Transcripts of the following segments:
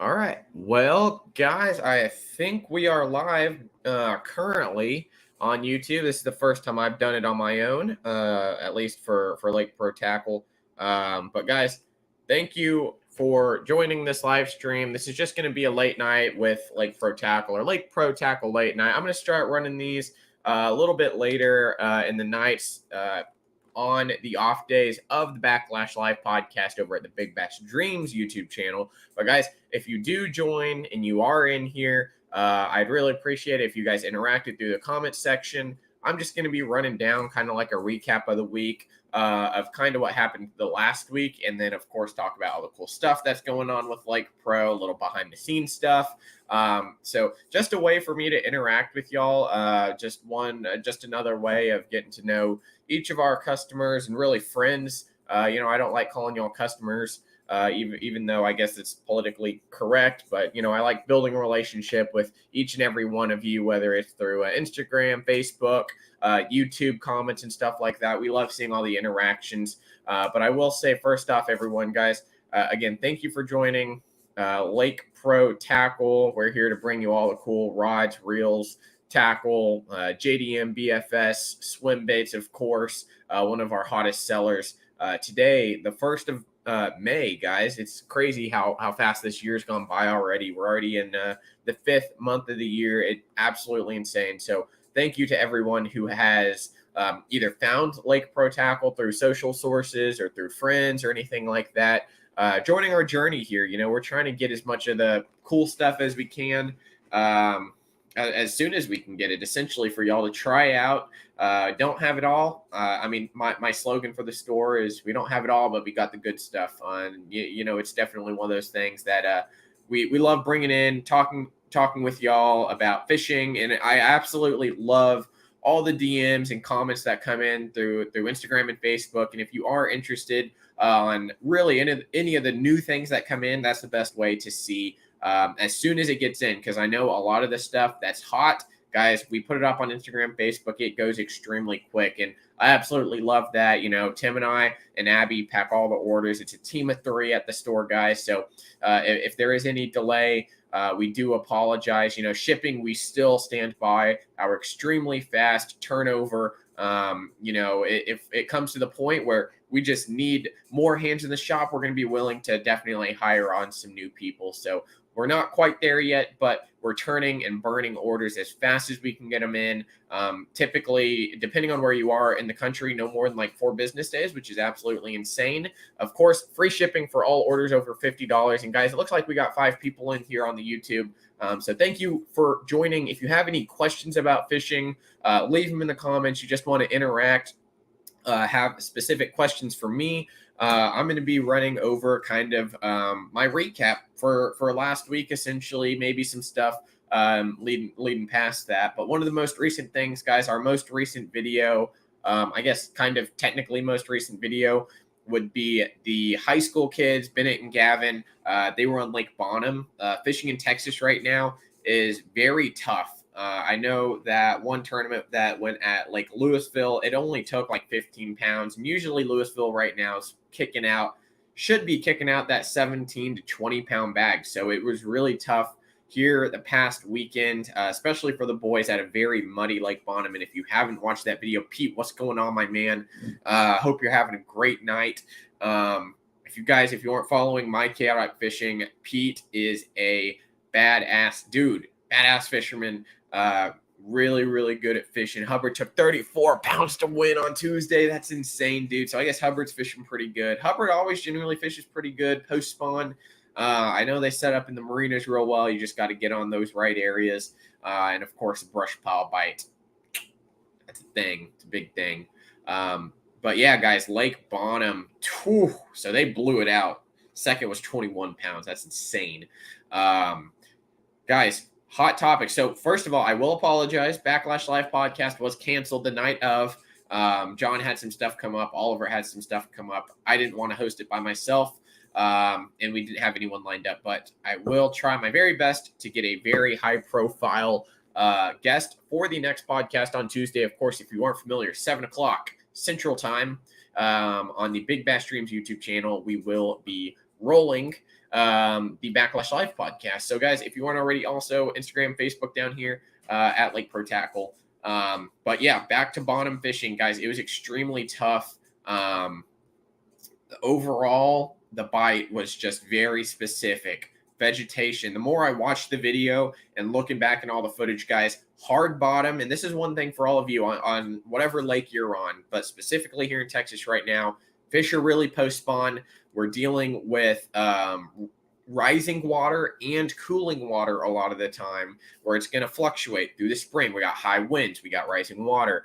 All right. Well, guys, I think we are live currently on YouTube. This is the first time I've done it on my own, at least for Lake Pro Tackle. But guys, thank you for joining this live stream. This is just going to be a late night with Lake Pro Tackle or Lake Pro Tackle late night. I'm going to start running these a little bit later in the nights. On the off days of the Backlash Live podcast over at the Big Bash Dreams YouTube channel. But guys, if you do join and you are in here, I'd really appreciate it if you guys interacted through the comment section. I'm just going to be running down kind of like a recap of the week of kind of what happened the last week. And then, of course, talk about all the cool stuff that's going on with Lake Pro, a little behind the scenes stuff. So just a way for me to interact with y'all. Just another way of getting to know each of our customers and really friends. I don't like calling y'all customers. Even though I guess it's politically correct, but I like building a relationship with each and every one of you, whether it's through Instagram, Facebook, YouTube comments and stuff like that. We love seeing all the interactions. But I will say, first off, everyone, guys, again, thank you for joining Lake Pro Tackle. We're here to bring you all the cool rods, reels, tackle, JDM, BFS, swim baits, of course, one of our hottest sellers. Today, the 1st of May, guys. It's crazy how fast this year's gone by already. We're already in the 5th month of the year. It's absolutely insane. So thank you to everyone who has either found Lake Pro Tackle through social sources or through friends or anything like that. Joining our journey here. We're trying to get as much of the cool stuff as we can. As soon as we can get it, essentially for y'all to try out. Don't have it all. My slogan for the store is we don't have it all, but we got the good stuff. It's definitely one of those things that we love bringing in, talking with y'all about fishing. And I absolutely love all the DMs and comments that come in through Instagram and Facebook. And if you are interested on really any of the new things that come in, that's the best way to see as soon as it gets in, because I know a lot of the stuff that's hot, guys, we put it up on Instagram, Facebook, it goes extremely quick. And I absolutely love that. Tim and I and Abby pack all the orders. It's a team of 3 at the store, guys. So if there is any delay, we do apologize. Shipping, we still stand by our extremely fast turnover. If it comes to the point where we just need more hands in the shop, we're going to be willing to definitely hire on some new people. So we're not quite there yet, but we're turning and burning orders as fast as we can get them in. Typically, depending on where you are in the country, no more than like 4 business days, which is absolutely insane. Of course, free shipping for all orders over $50. And guys, it looks like we got 5 people in here on the YouTube. So thank you for joining. If you have any questions about fishing, leave them in the comments. You just want to interact, have specific questions for me. I'm going to be running over kind of my recap for last week, essentially, maybe some stuff leading past that. But one of the most recent things, guys, our most recent video, I guess kind of technically most recent video, would be the high school kids, Bennett and Gavin. They were on Lake Bonham. Fishing in Texas right now is very tough. I know that one tournament that went at Lake Louisville, it only took like 15 pounds. And usually Louisville right now is should be kicking out that 17 to 20 pound bag. So it was really tough here the past weekend, especially for the boys at a very muddy Lake Bonham. And if you haven't watched that video, Pete, what's going on, my man? Hope you're having a great night. If you aren't following My Chaotic Fishing, Pete is a badass dude, badass fisherman. Really, really good at fishing. Hubbard took 34 pounds to win on Tuesday. That's insane, dude. So I guess Hubbard's fishing pretty good. Hubbard always generally fishes pretty good post spawn. I know they set up in the marinas real well. You just got to get on those right areas. And of course, a brush pile bite. That's a thing. It's a big thing. But yeah, guys, Lake Bonham. So they blew it out. Second was 21 pounds. That's insane. Guys, hot topic. So first of all, I will apologize. Backlash Live podcast was canceled the night of. John had some stuff come up. Oliver had some stuff come up. I didn't want to host it by myself. And we didn't have anyone lined up, but I will try my very best to get a very high profile guest for the next podcast on Tuesday. Of course, if you aren't familiar, 7:00 Central Time on the Big Bass Streams YouTube channel, we will be rolling the Backlash Live podcast. So, guys, if you aren't already, also Instagram, Facebook down here at Lake Pro Tackle. But yeah, back to bottom fishing, guys. It was extremely tough. Overall, the bite was just very specific. Vegetation. The more I watched the video and looking back in all the footage, guys, hard bottom. And this is one thing for all of you on whatever lake you're on, but specifically here in Texas right now, fish are really post spawn. We're dealing with rising water and cooling water a lot of the time, where it's going to fluctuate through the spring. We got high winds, we got rising water,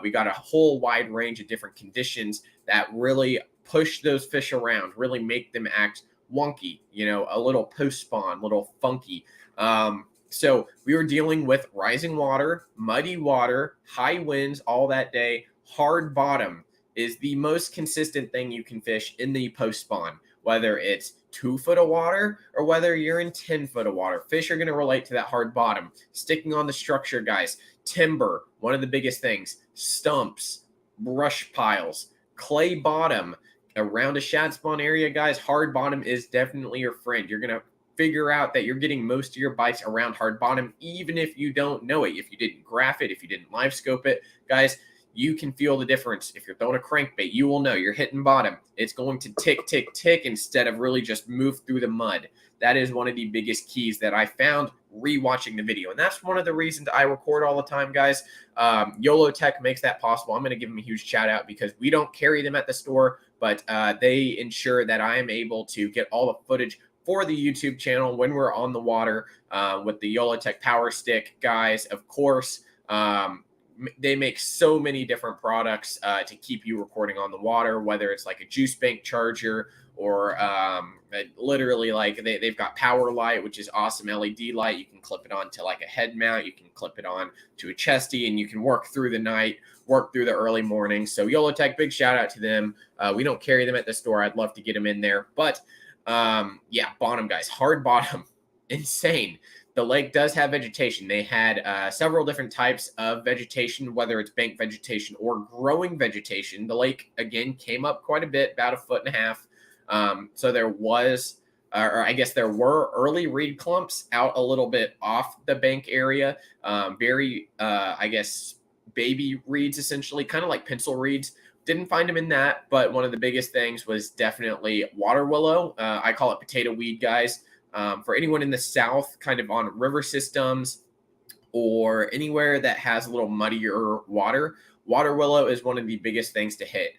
we got a whole wide range of different conditions that really push those fish around, really make them act wonky, a little post spawn, little funky. So we were dealing with rising water, muddy water, high winds all that day. Hard bottom is the most consistent thing you can fish in the post spawn, whether it's 2 foot of water or whether you're in 10 foot of water. Fish are going to relate to that hard bottom. Sticking on the structure, guys. Timber, one of the biggest things. Stumps, brush piles, clay bottom. Around a shad spawn area, guys, hard bottom is definitely your friend. You're going to figure out that you're getting most of your bites around hard bottom, even if you don't know it. If you didn't graph it, if you didn't live scope it, guys, you can feel the difference. If you're throwing a crankbait, you will know you're hitting bottom. It's going to tick, tick, tick instead of really just move through the mud. That is one of the biggest keys that I found rewatching the video. And that's one of the reasons I record all the time, guys. YOLO Tech makes that possible. I'm going to give them a huge shout out because we don't carry them at the store, but they ensure that I am able to get all the footage for the YouTube channel when we're on the water with the YOLO Tech Power Stick, guys. Of course, they make so many different products to keep you recording on the water, whether it's like a juice bank charger or literally like they've got Power Light, which is awesome LED light. You can clip it on to like a head mount. You can clip it on to a chesty, and you can work through the night, work through the early morning. So YOLO Tech, big shout out to them. We don't carry them at the store. I'd love to get them in there. But yeah, bottom, guys, hard bottom, insane. The lake does have vegetation. They had several different types of vegetation, whether it's bank vegetation or growing vegetation. The lake, again, came up quite a bit, about 1.5 feet. So there was, or I guess there were early reed clumps out a little bit off the bank area. Very, I guess, baby reeds, essentially, kind of like pencil reeds. Didn't find them in that, but one of the biggest things was definitely water willow. I call it potato weed, guys. For anyone in the South, kind of on river systems or anywhere that has a little muddier water, water willow is one of the biggest things to hit.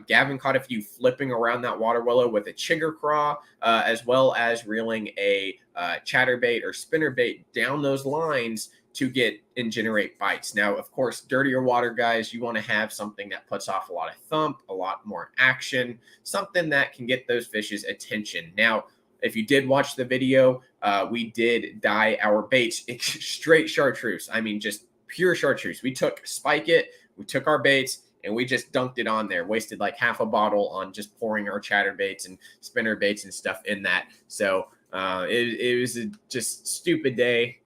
Gavin caught a few flipping around that water willow with a chigger craw, as well as reeling a chatterbait or spinnerbait down those lines to get and generate bites. Now, of course, dirtier water, guys, you want to have something that puts off a lot of thump, a lot more action, something that can get those fish's attention. Now, if you did watch the video, we did dye our baits straight chartreuse. I mean, just pure chartreuse. We took Spike It, we took our baits, and we just dunked it on there. Wasted like half a bottle on just pouring our chatterbaits and spinner baits and stuff in that. So it was a just stupid day.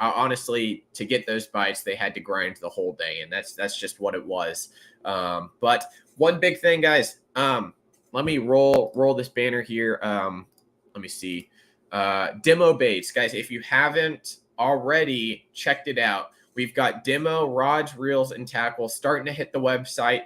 Honestly, to get those bites, they had to grind the whole day, and that's just what it was. But one big thing, guys. Let me roll this banner here. Let me see. Demo baits, guys. If you haven't already checked it out, we've got demo rods, reels, and tackles starting to hit the website.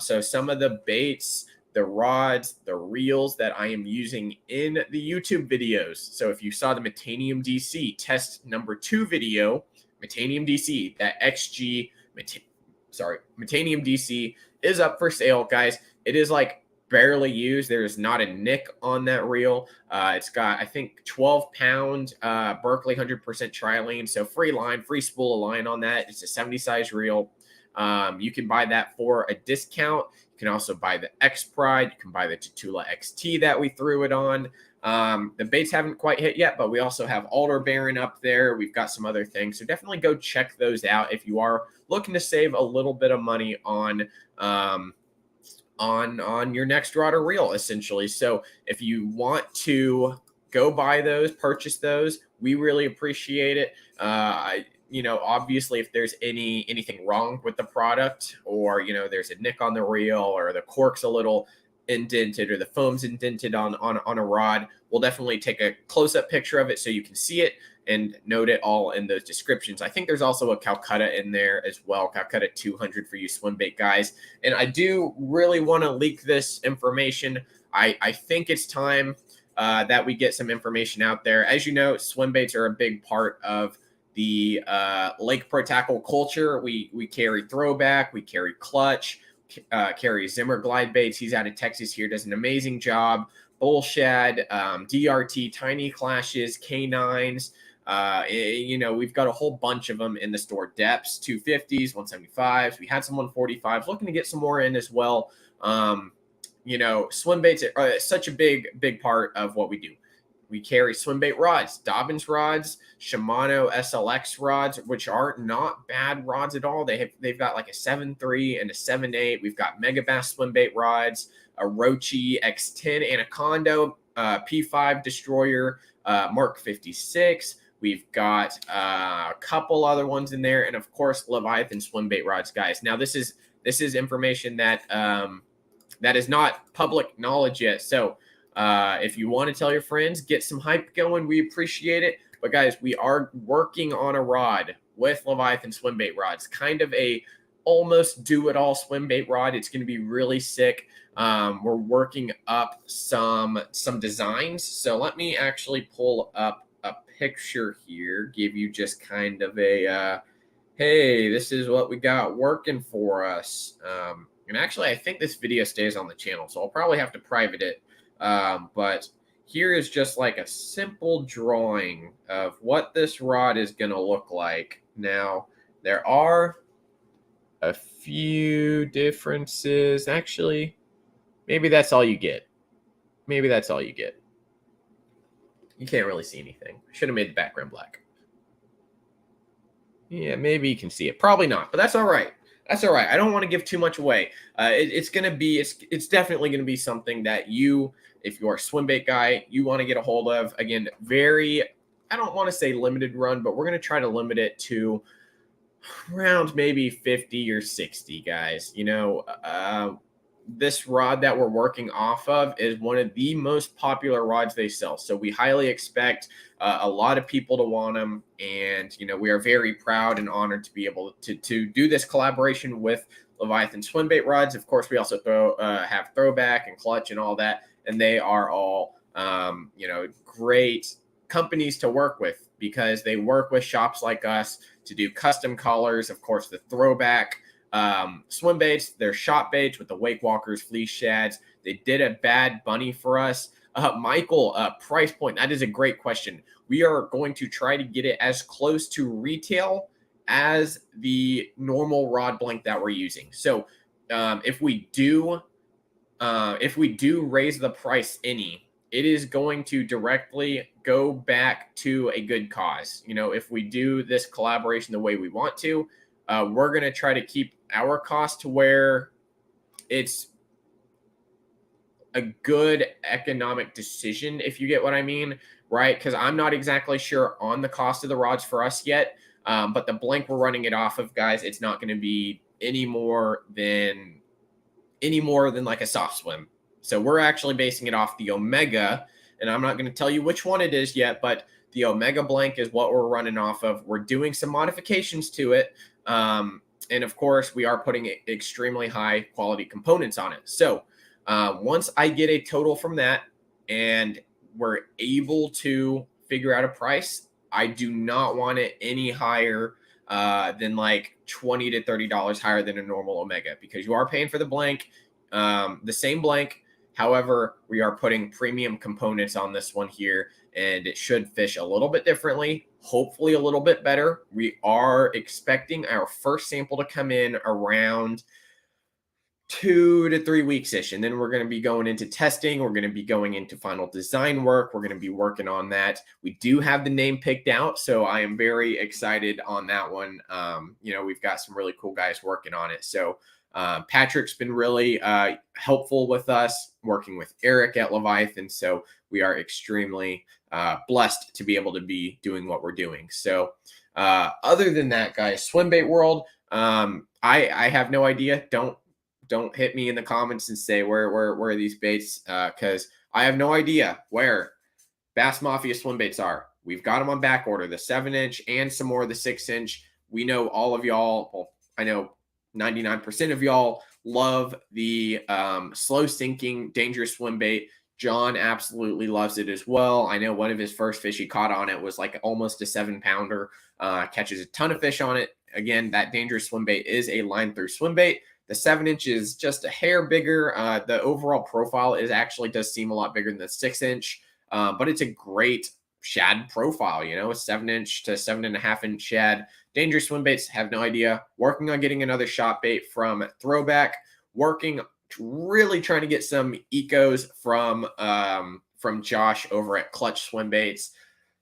So some of the baits, the rods, the reels that I am using in the YouTube videos. So if you saw the Metanium DC test number 2 video, Metanium DC, that XG, Metanium DC is up for sale, guys. It is like barely used. There's not a nick on that reel. It's got, I think, 12-pound Berkley 100% trilene. So free line, free spool of line on that. It's a 70 size reel. You can buy that for a discount. You can also buy the X Pride. You can buy the Tatula XT that we threw it on. The baits haven't quite hit yet, but we also have Alder Baron up there. We've got some other things. So definitely go check those out if you are looking to save a little bit of money on your next rod or reel, essentially. So if you want to go buy those, purchase those, we really appreciate it. Obviously, if there's anything wrong with the product, or there's a nick on the reel, or the cork's a little indented or the foam's indented on a rod, we'll definitely take a close-up picture of it so you can see it and note it all in those descriptions. I think there's also a Calcutta in there as well, Calcutta 200 for you swim bait guys. And I do really want to leak this information. I think it's time that we get some information out there. As you know, swim baits are a big part of the Lake Pro Tackle culture. We carry Throwback, we carry Clutch, carry Zimmer glide baits. He's out of Texas here, does an amazing job. Bullshad, DRT, Tiny Clashes, K9s. You know, we've got a whole bunch of them in the store. Depths, 250s, 175s. We had some 145s. Looking to get some more in as well. You know, swim baits are such a big part of what we do. We carry swim bait rods, Dobyns rods, Shimano SLX rods, which are not bad rods at all. They've got like a 7.3 and a 7.8. We've got Megabass swim bait rods, a Rochi X10 Anaconda, P5 Destroyer, Mark 56. We've got a couple other ones in there, and of course Leviathan swim bait rods, guys. Now this is information that that is not public knowledge yet. So if you want to tell your friends, get some hype going, we appreciate it. But guys, we are working on a rod with Leviathan swim bait rods, kind of a almost do-it-all swim bait rod. It's going to be really sick. We're working up some designs. So let me actually pull up a picture here, give you just kind of a hey, this is what we got working for us. And actually, I think this video stays on the channel, so I'll probably have to private it. But here is just like a simple drawing of what this rod is going to look like. Now, there are a few differences. Actually, maybe that's all you get. Maybe that's all you get. You can't really see anything. Should have made the background black. Yeah, maybe you can see it. Probably not, but that's all right. That's all right. I don't want to give too much away. It's definitely going to be something that you, if you're a swim bait guy, you want to get a hold of. Again, I don't want to say limited run, but we're going to try to limit it to around maybe 50 or 60 guys. You know, this rod that we're working off of is one of the most popular rods they sell. So we highly expect a lot of people to want them. And, you know, we are very proud and honored to be able to do this collaboration with Leviathan swim bait rods. Of course, we also have Throwback and Clutch and all that. And they are all, you know, great companies to work with because they work with shops like us to do custom colors. Of course, the Throwback swim baits, they're shot baits with the Wake Walkers, Fleece Shads. They did a Bad Bunny for us. Michael, price point, that is a great question. We are going to try to get it as close to retail as the normal rod blank that we're using. So if we do raise the price any, it is going to directly go back to a good cause. You know, if we do this collaboration the way we want to, we're going to try to keep our cost to where it's a good economic decision, if you get what I mean, right? Because I'm not exactly sure on the cost of the rods for us yet, but the blank we're running it off of, guys, it's not going to be any more than like a soft swim. So we're actually basing it off the Omega, and I'm not going to tell you which one it is yet, but the Omega blank is what we're running off of. We're doing some modifications to it. And of course, we are putting extremely high quality components on it. So once I get a total from that and we're able to figure out a price, I do not want it any higher than like $20 to $30 higher than a normal Omega, because you are paying for the blank, the same blank. However, we are putting premium components on this one here, and it should fish a little bit differently, hopefully a little bit better. We are expecting our first sample to come in around 2 to 3 weeks-ish, and then we're going to be going into testing. We're going to be going into final design work. We're going to be working on that. We do have the name picked out, so I am very excited on that one. You know, we've got some really cool guys working on it. So Patrick's been really helpful with us, working with Eric at Leviathan. So we are extremely blessed to be able to be doing what we're doing. So other than that, guys, swim bait world, I have no idea. Don't don't hit me in the comments and say where are these baits, because I have no idea where Bass Mafia swim baits are. We've got them on back order, the 7-inch and some more of the 6-inch. We know all of y'all, well, I know 99% of y'all love the slow sinking dangerous swim bait. John absolutely loves it as well. I know one of his first fish he caught on it was like almost a 7-pounder. Catches a ton of fish on it. Again, that dangerous swim bait is a line through swim bait. The 7-inch is just a hair bigger. The overall profile does seem a lot bigger than the 6-inch, but it's a great shad profile, a 7-inch to 7.5-inch shad. Dangerous swim baits, have no idea. Working on getting another shot bait from Throwback. Really trying to get some ecos from Josh over at Clutch Swim Baits.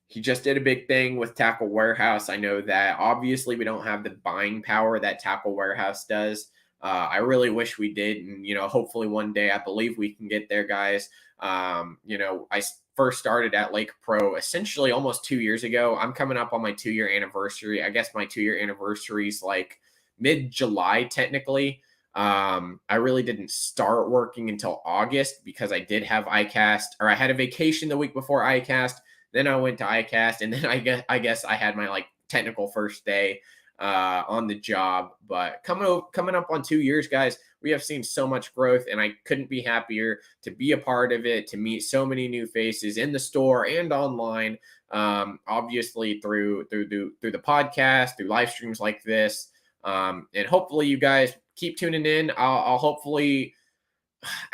He just did a big thing with Tackle Warehouse. I know that obviously we don't have the buying power that Tackle Warehouse does. I really wish we did, and hopefully one day I believe we can get there, guys. I first started at Lake Pro essentially almost 2 years ago. I'm coming up on my 2-year anniversary. I guess my 2-year anniversary is like mid-July technically. I really didn't start working until August because I did have ICAST, or I had a vacation the week before ICAST. Then I went to ICAST, and then I guess I had my like technical first day on the job. But coming up on 2 years, guys, we have seen so much growth, and I couldn't be happier to be a part of it, to meet so many new faces in the store and online. Obviously through the podcast, through live streams like this, and hopefully you guys keep tuning in. I'll hopefully,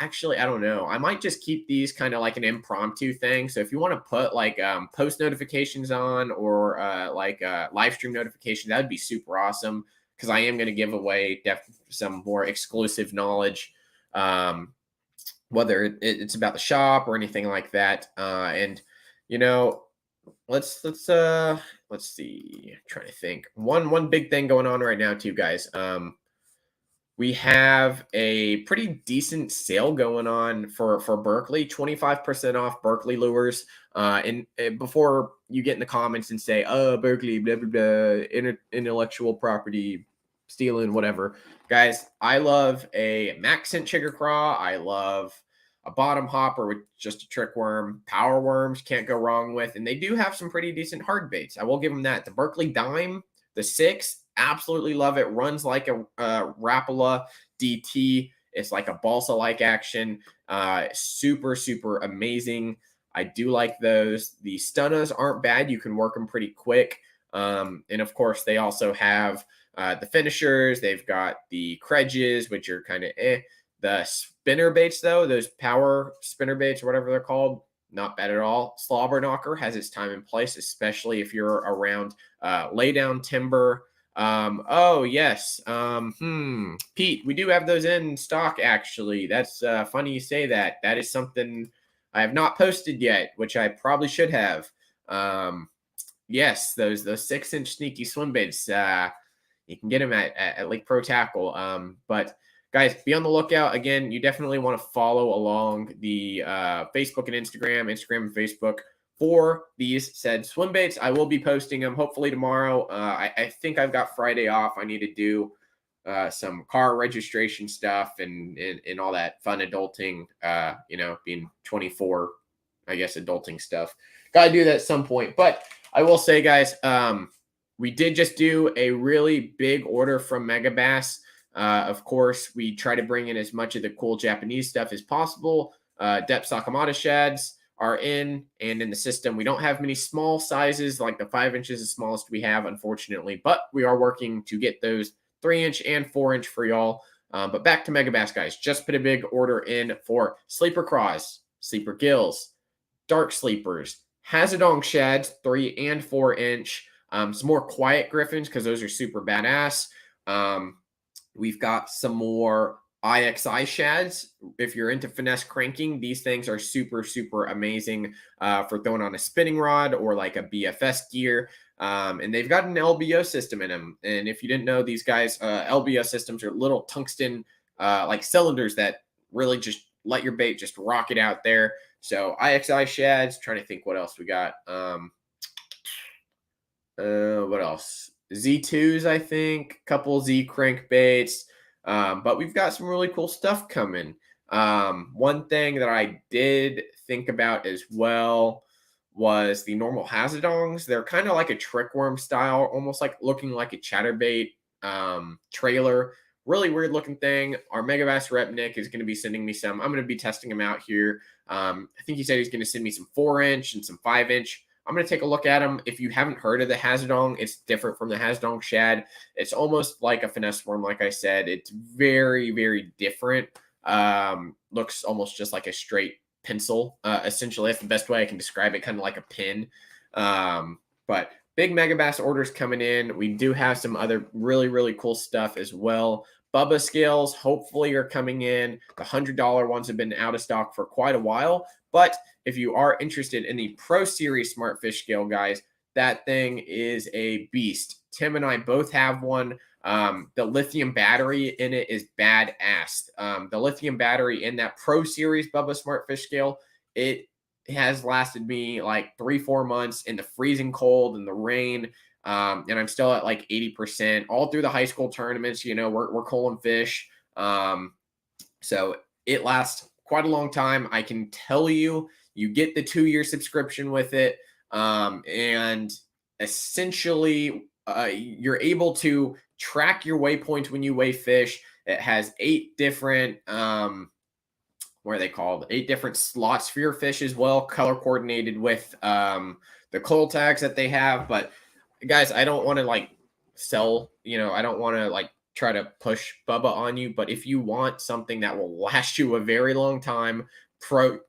actually, I don't know. I might just keep these kind of like an impromptu thing. So if you want to put like post notifications on, or live stream notifications, that would be super awesome, because I am going to give away some more exclusive knowledge, whether it's about the shop or anything like that. And let's see. I'm trying to think. One big thing going on right now too, guys. We have a pretty decent sale going on for Berkley, 25% off Berkley lures. And before you get in the comments and say, "Oh, Berkley, blah blah blah, intellectual property stealing, whatever," guys, I love a Max Scent Chigger Craw. I love a bottom hopper with just a trick worm. Power worms can't go wrong with, and they do have some pretty decent hard baits. I will give them that. The Berkley Dime, the 6, absolutely love it. Runs like a Rapala DT. It's like a balsa-like action. Super, super amazing. I do like those. The Stunnas aren't bad. You can work them pretty quick. And of course, they also have the finishers. They've got the Kredges, which are kind of The spinner baits, though, those power spinner baits or whatever they're called, not bad at all. Slobber Knocker has its time and place, especially if you're around lay down timber. Oh yes. Pete, we do have those in stock, actually. That's funny you say that. That is something I have not posted yet, which I probably should have. Yes, those 6-inch sneaky swim baits. You can get them at Lake Pro Tackle. But guys, be on the lookout. Again, you definitely want to follow along the Facebook and Instagram and Facebook for these said swim baits. I will be posting them hopefully tomorrow. I think I've got Friday off. I need to do some car registration stuff and all that fun adulting, being 24, I guess, adulting stuff. Got to do that at some point. But I will say, guys, we did just do a really big order from Megabass. Of course, we try to bring in as much of the cool Japanese stuff as possible. Depth Sakamata shads are in the system. We don't have many small sizes, like the 5 inches is the smallest we have, unfortunately, but we are working to get those 3-inch and 4-inch for y'all. But back to Megabass, guys. Just put a big order in for Sleeper Craws, Sleeper Gills, Dark Sleepers, Hazardong shads, 3 and 4-inch, some more quiet griffins because those are super badass. We've got some more IXI shads. If you're into finesse cranking, these things are super, super amazing for throwing on a spinning rod or like a BFS gear. And they've got an LBO system in them. And if you didn't know, these guys, LBO systems are little tungsten like cylinders that really just let your bait just rock it out there. So IXI shads, trying to think what else we got. What else? Z2s, I think, couple Z crankbaits. But we've got some really cool stuff coming. One thing that I did think about as well was the normal Hazardongs. They're kind of like a trickworm style, almost like looking like a chatterbait trailer. Really weird looking thing. Our Megabass rep Nick is going to be sending me some. I'm going to be testing them out here. I think he said he's going to send me some 4-inch and some 5-inch. I'm going to take a look at them. If you haven't heard of the Hazardong, it's different from the Hazardong shad. It's almost like a finesse worm, like I said. It's very, very different. Looks almost just like a straight pencil. Essentially, that's the best way I can describe it, kind of like a pin. But big Megabass orders coming in. We do have some other really, really cool stuff as well. Bubba scales hopefully are coming in. The $100 ones have been out of stock for quite a while. But if you are interested in the Pro Series Smart Fish Scale, guys, that thing is a beast. Tim and I both have one. The lithium battery in it is badass. The lithium battery in that Pro Series Bubba Smart Fish Scale, it has lasted me like 3-4 months in the freezing cold and the rain. And I'm still at like 80% all through the high school tournaments. You know, we're culling fish. So it lasts quite a long time. I can tell you, you get the 2-year subscription with it. And essentially, you're able to track your waypoint when you weigh fish. It has 8 different, what are they called? 8 different slots for your fish as well, color coordinated with the coil tags that they have. But guys, I don't want to like sell, I don't want to like try to push Bubba on you, but if you want something that will last you a very long time, pro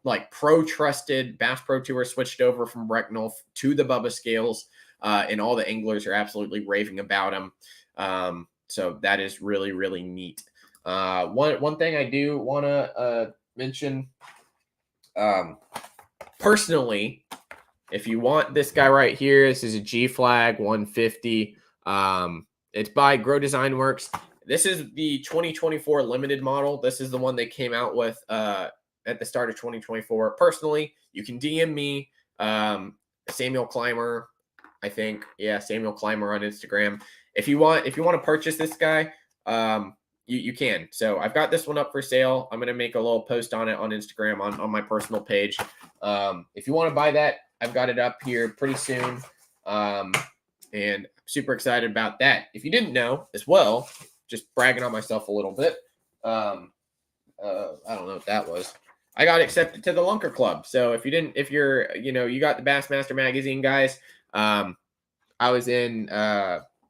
trusted Bass Pro Tour switched over from Brecknell to the Bubba scales, and all the anglers are absolutely raving about them. So that is really, really neat. One thing I do want to mention, personally, if you want this guy right here, this is a G Flag 150. It's by Grow Design Works. This is the 2024 limited model. This is the one they came out with at the start of 2024. Personally, you can DM me, Samuel Clymer, I think. Yeah, Samuel Clymer on Instagram. If you want to purchase this guy, you can. So I've got this one up for sale. I'm gonna make a little post on it on Instagram on my personal page. If you want to buy that, I've got it up here pretty soon. And I'm super excited about that. If you didn't know as well, just bragging on myself a little bit. I don't know what that was. I got accepted to the Lunker Club. So if you're, you got the Bassmaster magazine, guys. I was in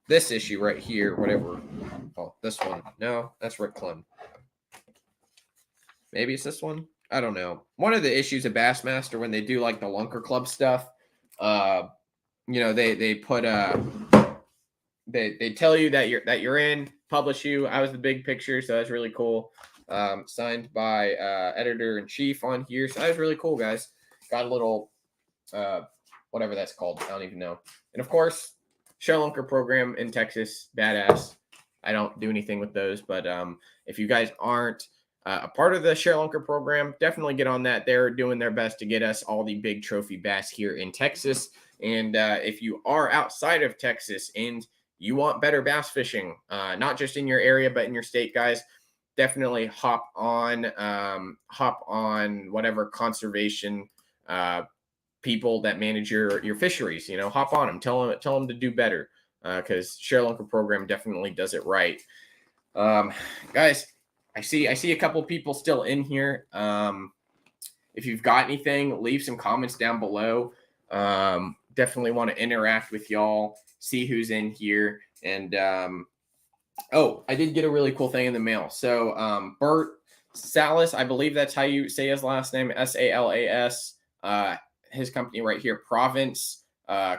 this issue right here, whatever. Oh, this one. No, that's Rick Clem. Maybe it's this one. I don't know. One of the issues of Bassmaster when they do like the Lunker Club stuff, they put they tell you that you're in, publish you. I was the big picture, so that's really cool. Signed by editor in chief on here, so that was really cool, guys. Got a little whatever that's called. I don't even know. And of course, ShareLunker program in Texas, badass. I don't do anything with those, but if you guys aren't a part of the ShareLunker program, definitely get on that. They're doing their best to get us all the big trophy bass here in Texas. And if you are outside of Texas and you want better bass fishing, not just in your area, but in your state, guys, definitely hop on whatever conservation people that manage your fisheries. Hop on them, tell them to do better, because ShareLunker program definitely does it right. Guys, I see a couple people still in here. If you've got anything, leave some comments down below. Definitely want to interact with y'all, see who's in here. And I did get a really cool thing in the mail. So Bert Salas, I believe that's how you say his last name, Salas. His company right here, Province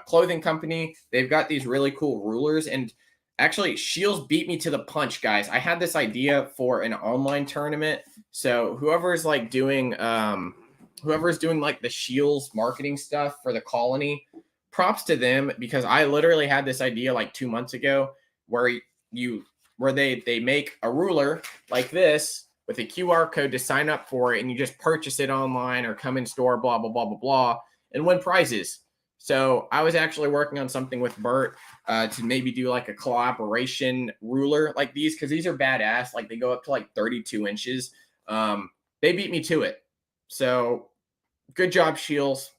Clothing Company. They've got these really cool rulers, and actually, Shields beat me to the punch, guys. I had this idea for an online tournament. So whoever's doing like the Shields marketing stuff for the colony, props to them, because I literally had this idea like 2 months ago where they make a ruler like this with a QR code to sign up for it, and you just purchase it online or come in store, blah, blah, blah, blah, blah, and win prizes. So I was actually working on something with Bert to maybe do like a collaboration ruler like these, because these are badass. Like they go up to like 32 inches. They beat me to it. So good job, Shields.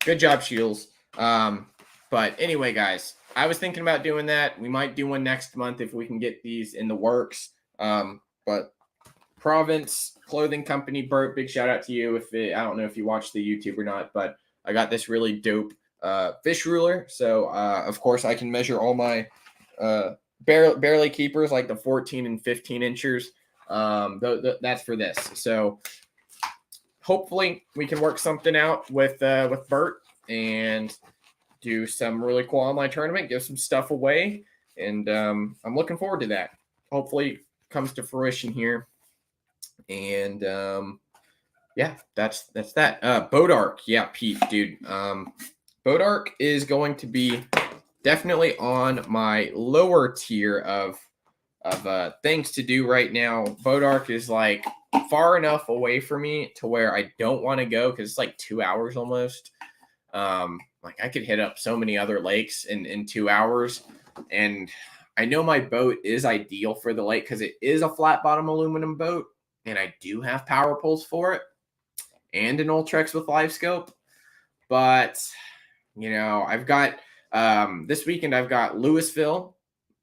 Good job, Shields. But anyway, guys, I was thinking about doing that. We might do one next month if we can get these in the works. But Province Clothing Company, Bert, big shout out to you. I don't know if you watch the YouTube or not, but I got this really dope fish ruler. So of course I can measure all my barely keepers, like the 14 and 15 inchers. That's for this. So hopefully we can work something out with Bert and do some really cool online tournament, give some stuff away, and I'm looking forward to that. Hopefully it comes to fruition here. And yeah, that's that. Bodark, yeah, Pete, dude. Bodark is going to be definitely on my lower tier of things to do right now. Bodark is like far enough away from me to where I don't want to go because it's like 2 hours almost. Like I could hit up so many other lakes in 2 hours, and I know my boat is ideal for the lake because it is a flat bottom aluminum boat, and I do have power poles for it and an Ultrex with live scope. But you know, I've got this weekend I've got Louisville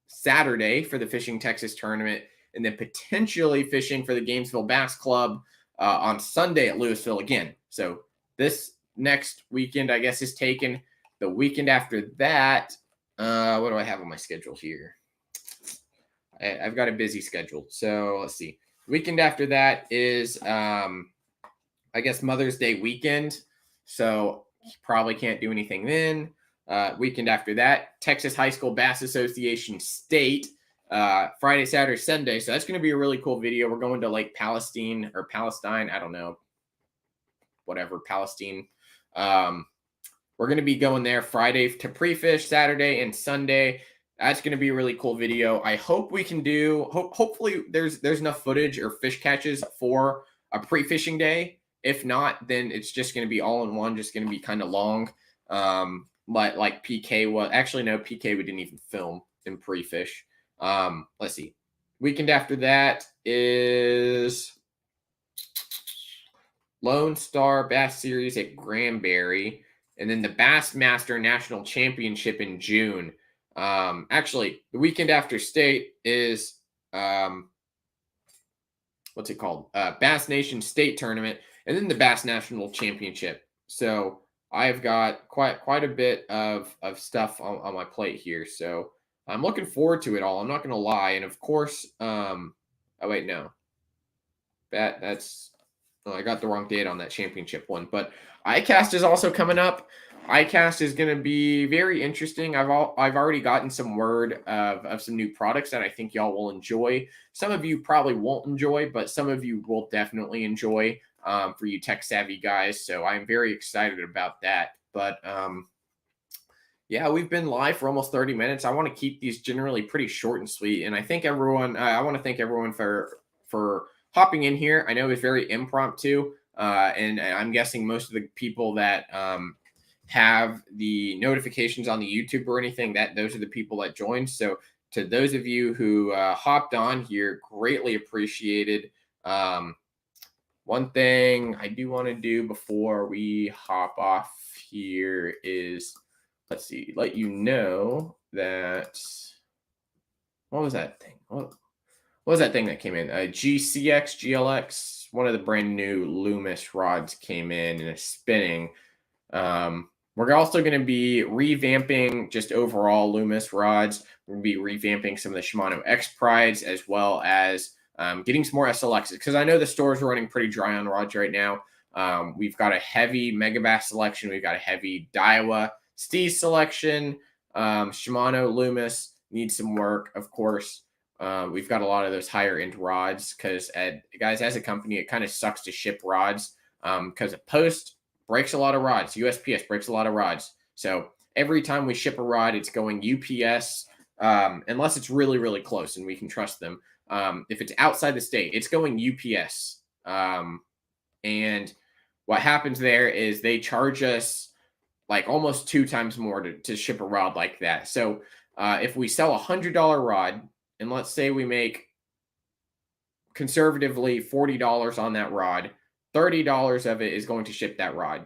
Saturday for the Fishing Texas tournament, and then potentially fishing for the Gainesville Bass Club on Sunday at Louisville again. So this next weekend, I guess, is taken. The weekend after that, what do I have on my schedule here? I've got a busy schedule. So let's see. Weekend after that is, I guess, Mother's Day weekend. So probably can't do anything then. Weekend after that, Texas High School Bass Association State, Friday, Saturday, Sunday. So that's going to be a really cool video. We're going to Lake Palestine or Palestine. I don't know. Whatever, Palestine. We're going to be going there Friday to pre-fish, Saturday and Sunday. That's going to be a really cool video. I hope we can do, hopefully there's enough footage or fish catches for a pre-fishing day. If not, then it's just going to be all in one, just going to be kind of long. Like PK was, actually no, PK we didn't even film in pre-fish. Let's see. Weekend after that is Lone Star Bass Series at Granbury, and then the Bassmaster National Championship in June. Actually, the weekend after state is what's it called? Bass Nation State Tournament, and then the Bass National Championship. So I've got quite a bit of stuff on my plate here. So I'm looking forward to it all. I'm not going to lie. And of course, oh wait, no, oh, I got the wrong date on that championship one. But ICAST is also coming up. ICAST is going to be very interesting. I've already gotten some word of some new products that I think y'all will enjoy. Some of you probably won't enjoy, but some of you will definitely enjoy, for you tech savvy guys. So I'm very excited about that. But yeah, we've been live for almost 30 minutes. I want to keep these generally pretty short and sweet. And I think everyone, I want to thank everyone for hopping in here. I know it's very impromptu, and I'm guessing most of the people that have the notifications on the YouTube or anything, that those are the people that joined. So to those of you who hopped on here, greatly appreciated. One thing I do want to do before we hop off here is, let's see, let you know that, what was that thing? What was that thing that came in? GCX, GLX, one of the brand new Loomis rods came in and it's spinning. We're also going to be revamping just overall Loomis rods. We're going to be revamping some of the Shimano X Prides, as well as getting some more SLXs, because I know the stores are running pretty dry on rods right now. We've got a heavy Megabass selection. We've got a heavy Daiwa Steez selection. Shimano Loomis needs some work, of course. We've got a lot of those higher end rods because, guys, as a company, it kind of sucks to ship rods because a Post breaks a lot of rods. USPS breaks a lot of rods. So every time we ship a rod, it's going UPS, unless it's really, really close and we can trust them. If it's outside the state, it's going UPS. And what happens there is they charge us like almost 2 times more to ship a rod like that. So if we sell $100 rod, and let's say we make conservatively $40 on that rod, $30 of it is going to ship that rod.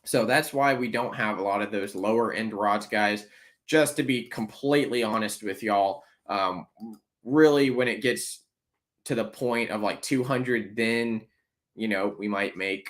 So that's why we don't have a lot of those lower end rods, guys. Just to be completely honest with y'all, really when it gets to the point of like 200, then we might make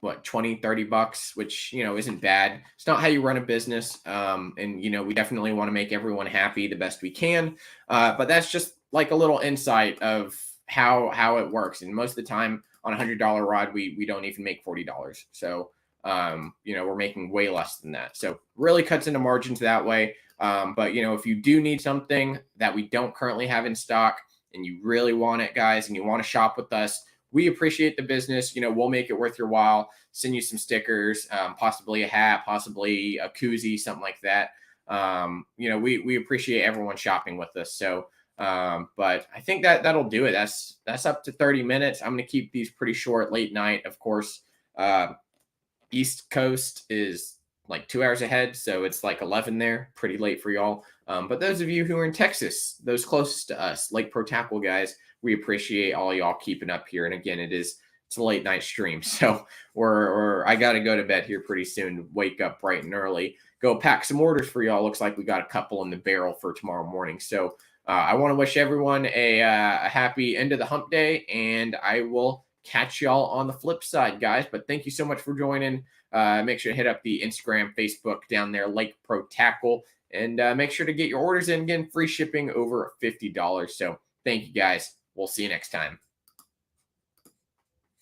what, 20-30 bucks, which isn't bad. It's not how you run a business. And we definitely want to make everyone happy the best we can. But that's just like a little insight of how it works. And most of the time on $100 rod, we don't even make $40. So we're making way less than that. So really cuts into margins that way. But if you do need something that we don't currently have in stock and you really want it, guys, and you want to shop with us, we appreciate the business. We'll make it worth your while, send you some stickers, possibly a hat, possibly a koozie, something like that. We appreciate everyone shopping with us. So, but I think that'll do it. That's up to 30 minutes. I'm going to keep these pretty short, late night. Of course, East Coast is like 2 hours ahead. So it's like 11 there, pretty late for y'all. But those of you who are in Texas, those closest to us, Lake Pro Tackle guys, we appreciate all y'all keeping up here. And again, it's a late night stream. So I got to go to bed here pretty soon, wake up bright and early, go pack some orders for y'all. Looks like we got a couple in the barrel for tomorrow morning. So I want to wish everyone a happy end of the hump day, and I will catch y'all on the flip side, guys. But thank you so much for joining. Make sure to hit up the Instagram, Facebook down there, Lake Pro Tackle, and make sure to get your orders in. Again, free shipping over $50. So thank you, guys. We'll see you next time.